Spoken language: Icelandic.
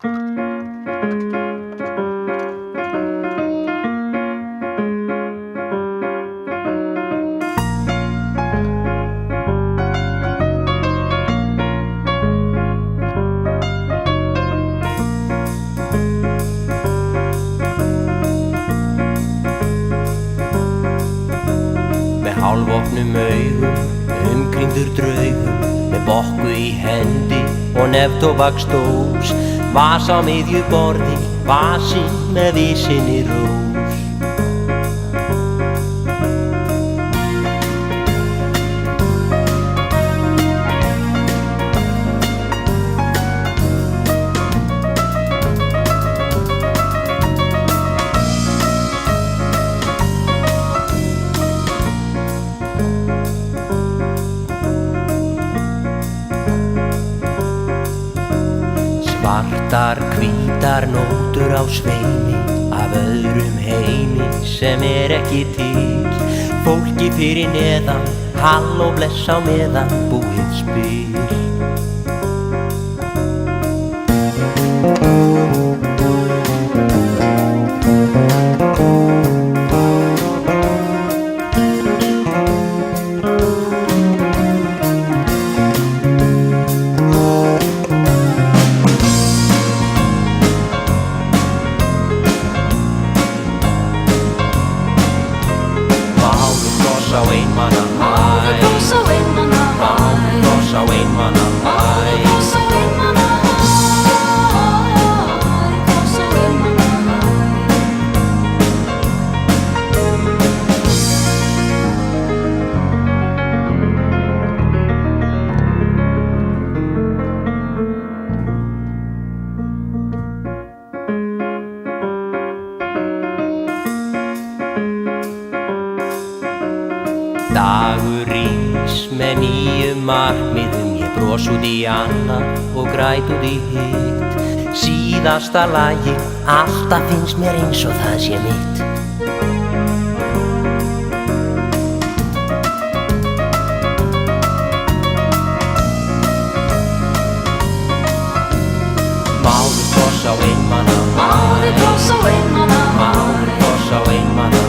Hálfopnum augum, umkringdur draugum, með bokku í hendi og neftóbaksdós, vas á miðju borði, vasinn með vísinni rós. Svartar, hvítar nótur á sveimi af öðrum heimi sem ekki til. Fólki fyrir neðan, hall og bless á meðan búið spil. Dagur rís með nýjum markmiðum, ég bros út í annað og græt út í hitt. Síðasta lagi, alltaf finnst mér eins og það sé mitt. Máður kross á einmana, máður kross á einmana, máður kross á einmana.